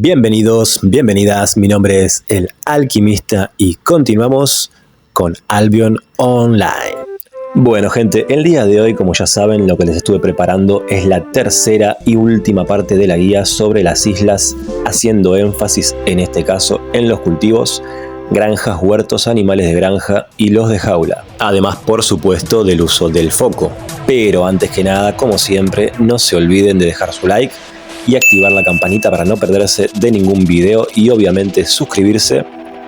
Bienvenidos, bienvenidas, mi nombre es El Alquimista y continuamos con Albion Online. Bueno gente, el día de hoy, como ya saben, lo que les estuve preparando es la tercera y última parte de la guía sobre las islas, haciendo énfasis en este caso en los cultivos, granjas, huertos, animales de granja y los de jaula. Además, por supuesto, del uso del foco. Pero antes que nada, como siempre, no se olviden de dejar su like y activar la campanita para no perderse de ningún video y obviamente suscribirse.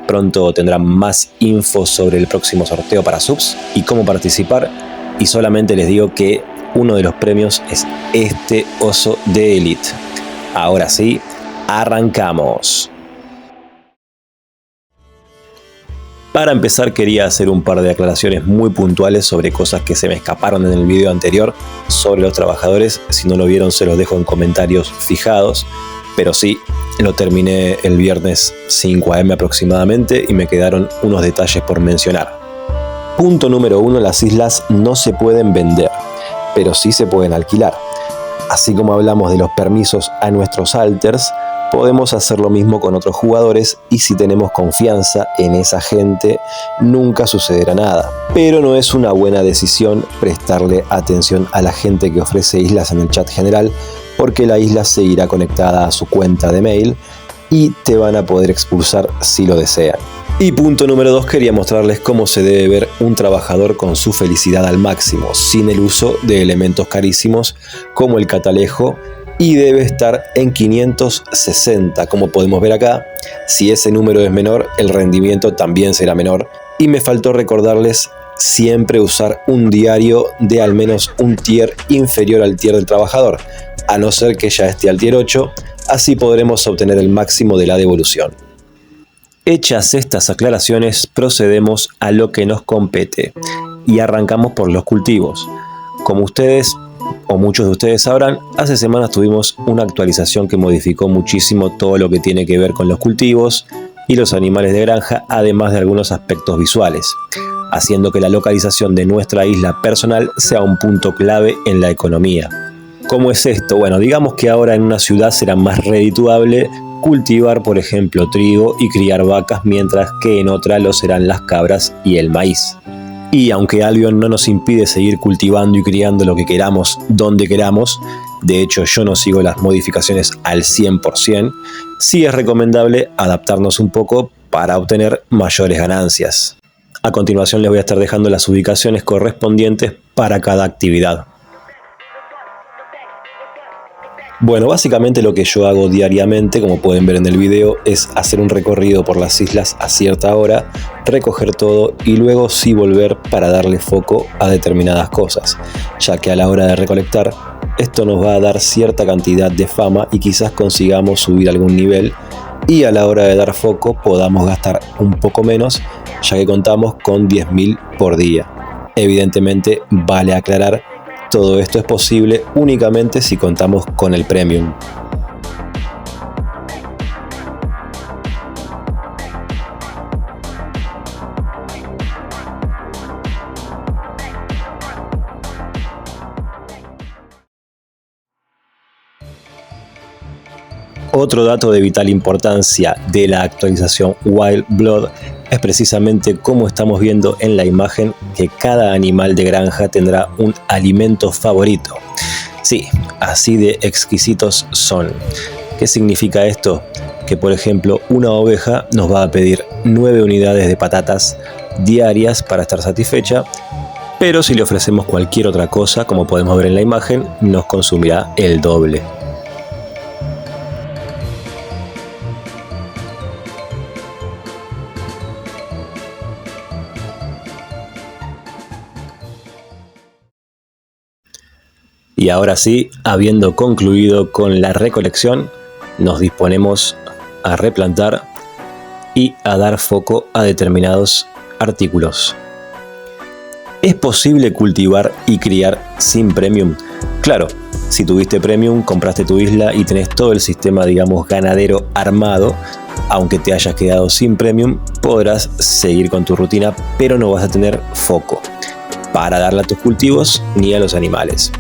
Pronto tendrán más info sobre el próximo sorteo para subs y cómo participar. Y solamente les digo que uno de los premios es este oso de Elite. Ahora sí, arrancamos. Para empezar quería hacer un par de aclaraciones muy puntuales sobre cosas que se me escaparon en el video anterior sobre los trabajadores. Si no lo vieron se los dejo en comentarios fijados, pero sí, lo terminé el viernes 5 AM aproximadamente y me quedaron unos detalles por mencionar. Punto número 1, las islas no se pueden vender, pero sí se pueden alquilar. Así como hablamos de los permisos a nuestros alters, podemos hacer lo mismo con otros jugadores y si tenemos confianza en esa gente, nunca sucederá nada. Pero no es una buena decisión prestarle atención a la gente que ofrece islas en el chat general, porque la isla seguirá conectada a su cuenta de mail y te van a poder expulsar si lo desean. Y punto número 2, quería mostrarles cómo se debe ver un trabajador con su felicidad al máximo, sin el uso de elementos carísimos como el catalejo, y debe estar en 560, como podemos ver acá. Si ese número es menor, el rendimiento también será menor. Y me faltó recordarles siempre usar un diario de al menos un tier inferior al tier del trabajador, a no ser que ya esté al tier 8, así podremos obtener el máximo de la devolución. Hechas estas aclaraciones, procedemos a lo que nos compete y arrancamos por los cultivos. Como ustedes o muchos de ustedes sabrán, hace semanas tuvimos una actualización que modificó muchísimo todo lo que tiene que ver con los cultivos y los animales de granja, además de algunos aspectos visuales, haciendo que la localización de nuestra isla personal sea un punto clave en la economía. ¿Cómo es esto? Bueno, digamos que ahora en una ciudad será más redituable cultivar, por ejemplo, trigo y criar vacas, mientras que en otra lo serán las cabras y el maíz. Y aunque Albion no nos impide seguir cultivando y criando lo que queramos, donde queramos, de hecho yo no sigo las modificaciones al 100%, sí es recomendable adaptarnos un poco para obtener mayores ganancias. A continuación les voy a estar dejando las ubicaciones correspondientes para cada actividad. Bueno, básicamente lo que yo hago diariamente, como pueden ver en el video, es hacer un recorrido por las islas a cierta hora, recoger todo y luego sí volver para darle foco a determinadas cosas, ya que a la hora de recolectar, esto nos va a dar cierta cantidad de fama y quizás consigamos subir algún nivel, y a la hora de dar foco podamos gastar un poco menos, ya que contamos con 10.000 por día. Evidentemente vale aclarar, todo esto es posible únicamente si contamos con el Premium. Otro dato de vital importancia de la actualización Wild Blood es precisamente como estamos viendo en la imagen que cada animal de granja tendrá un alimento favorito. Sí, así de exquisitos son. ¿Qué significa esto? Que por ejemplo una oveja nos va a pedir 9 unidades de patatas diarias para estar satisfecha, pero si le ofrecemos cualquier otra cosa, como podemos ver en la imagen, nos consumirá el doble. Y ahora sí, habiendo concluido con la recolección, nos disponemos a replantar y a dar foco a determinados artículos. ¿Es posible cultivar y criar sin Premium? Claro, si tuviste Premium, compraste tu isla y tenés todo el sistema, digamos, ganadero armado, aunque te hayas quedado sin Premium, podrás seguir con tu rutina, pero no vas a tener foco para darle a tus cultivos ni a los animales.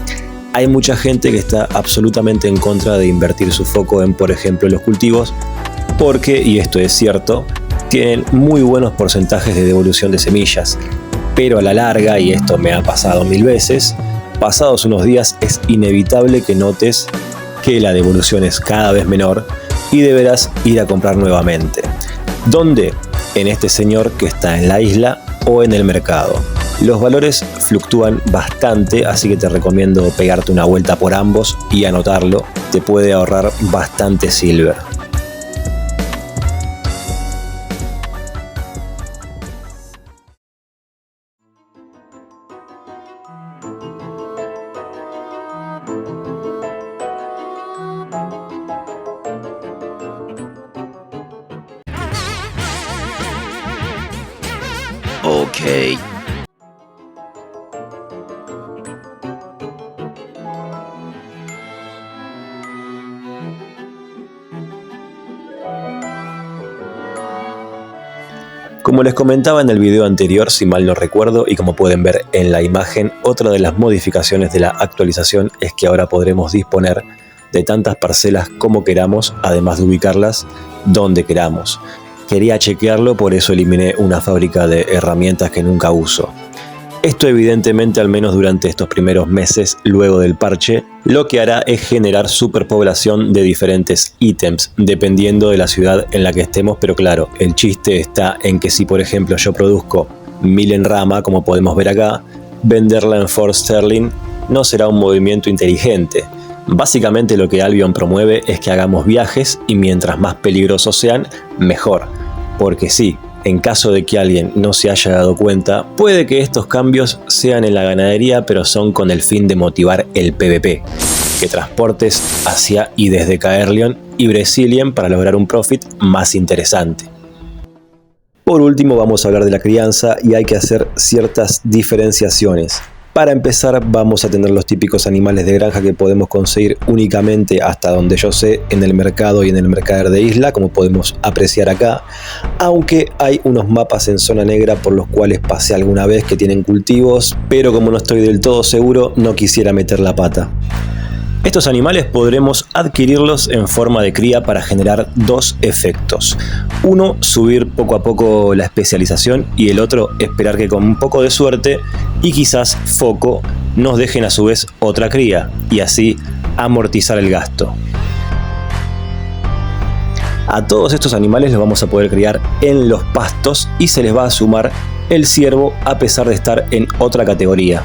hay mucha gente que está absolutamente en contra de invertir su foco en, por ejemplo, los cultivos, porque, y esto es cierto, tienen muy buenos porcentajes de devolución de semillas, pero a la larga, y esto me ha pasado 1000 veces, pasados unos días es inevitable que notes que la devolución es cada vez menor y deberás ir a comprar nuevamente. ¿Dónde? En este señor que está en la isla o en el mercado. Los valores fluctúan bastante, así que te recomiendo pegarte una vuelta por ambos y anotarlo, te puede ahorrar bastante silver. Okay. Como les comentaba en el video anterior, si mal no recuerdo, y como pueden ver en la imagen, otra de las modificaciones de la actualización es que ahora podremos disponer de tantas parcelas como queramos, además de ubicarlas donde queramos. Quería chequearlo, por eso eliminé una fábrica de herramientas que nunca uso. Esto evidentemente, al menos durante estos primeros meses luego del parche, lo que hará es generar superpoblación de diferentes ítems, dependiendo de la ciudad en la que estemos, pero claro, el chiste está en que si por ejemplo yo produzco 1000 en rama, como podemos ver acá, venderla en Fort Sterling no será un movimiento inteligente. Básicamente lo que Albion promueve es que hagamos viajes y mientras más peligrosos sean, mejor. Porque sí, en caso de que alguien no se haya dado cuenta, puede que estos cambios sean en la ganadería, pero son con el fin de motivar el PvP. Que transportes hacia y desde Caerleon y Brecilian para lograr un profit más interesante. Por último vamos a hablar de la crianza y hay que hacer ciertas diferenciaciones. Para empezar vamos a tener los típicos animales de granja que podemos conseguir únicamente, hasta donde yo sé, en el mercado y en el mercader de isla, como podemos apreciar acá, aunque hay unos mapas en zona negra por los cuales pasé alguna vez que tienen cultivos, pero como no estoy del todo seguro no quisiera meter la pata. Estos animales podremos adquirirlos en forma de cría para generar dos efectos. Uno, subir poco a poco la especialización, y el otro, esperar que con un poco de suerte y quizás foco nos dejen a su vez otra cría y así amortizar el gasto. A todos estos animales los vamos a poder criar en los pastos y se les va a sumar el ciervo a pesar de estar en otra categoría.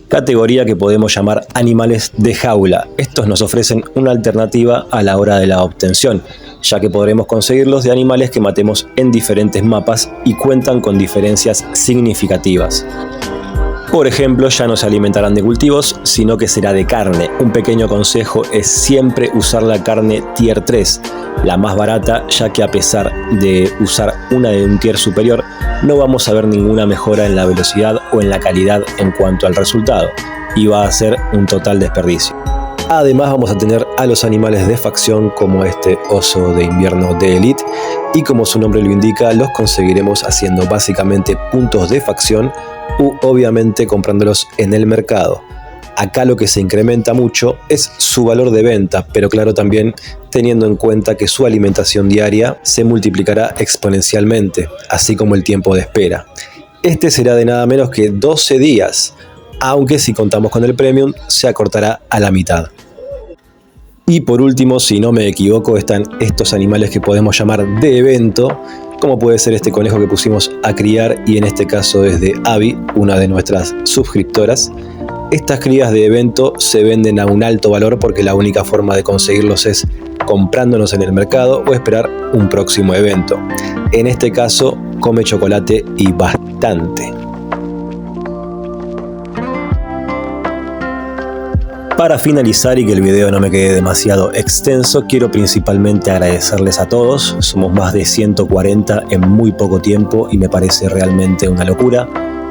Categoría que podemos llamar animales de jaula. Estos nos ofrecen una alternativa a la hora de la obtención, ya que podremos conseguirlos de animales que matemos en diferentes mapas y cuentan con diferencias significativas. Por ejemplo, ya no se alimentarán de cultivos, sino que será de carne. Un pequeño consejo es siempre usar la carne tier 3, la más barata, ya que a pesar de usar una de un tier superior, no vamos a ver ninguna mejora en la velocidad o en la calidad en cuanto al resultado, y va a ser un total desperdicio. Además vamos a tener a los animales de facción como este oso de invierno de Elite, y como su nombre lo indica, los conseguiremos haciendo básicamente puntos de facción u obviamente comprándolos en el mercado. Acá lo que se incrementa mucho es su valor de venta, pero claro, también teniendo en cuenta que su alimentación diaria se multiplicará exponencialmente, así como el tiempo de espera. Este será de nada menos que 12 días, aunque si contamos con el Premium se acortará a la mitad. Y por último, si no me equivoco, están estos animales que podemos llamar de evento, como puede ser este conejo que pusimos a criar, y en este caso es de Abby, una de nuestras suscriptoras. Estas crías de evento se venden a un alto valor porque la única forma de conseguirlos es comprándonos en el mercado o esperar un próximo evento. En este caso, come chocolate y bastante. Para finalizar y que el video no me quede demasiado extenso, quiero principalmente agradecerles a todos. Somos más de 140 en muy poco tiempo y me parece realmente una locura.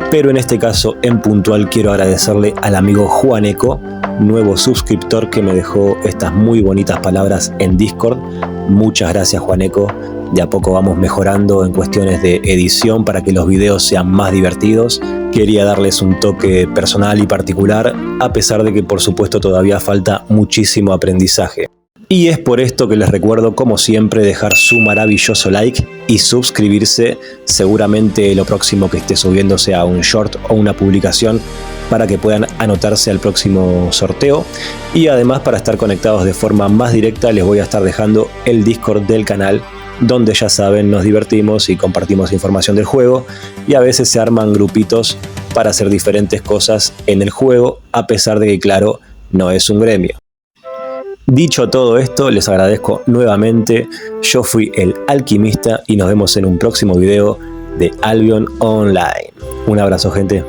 Pero en este caso en puntual quiero agradecerle al amigo Juaneco, nuevo suscriptor, que me dejó estas muy bonitas palabras en Discord. Muchas gracias, Juaneco, De a poco vamos mejorando en cuestiones de edición para que los videos sean más divertidos. Quería darles un toque personal y particular, a pesar de que por supuesto todavía falta muchísimo aprendizaje. Y es por esto que les recuerdo, como siempre, dejar su maravilloso like y suscribirse. Seguramente lo próximo que esté subiendo sea un short o una publicación para que puedan anotarse al próximo sorteo. Y además, para estar conectados de forma más directa, les voy a estar dejando el Discord del canal, donde ya saben, nos divertimos y compartimos información del juego, y a veces se arman grupitos para hacer diferentes cosas en el juego, a pesar de que, claro, no es un gremio. Dicho todo esto, les agradezco nuevamente. Yo fui el Alquimista y nos vemos en un próximo video de Albion Online. Un abrazo, gente.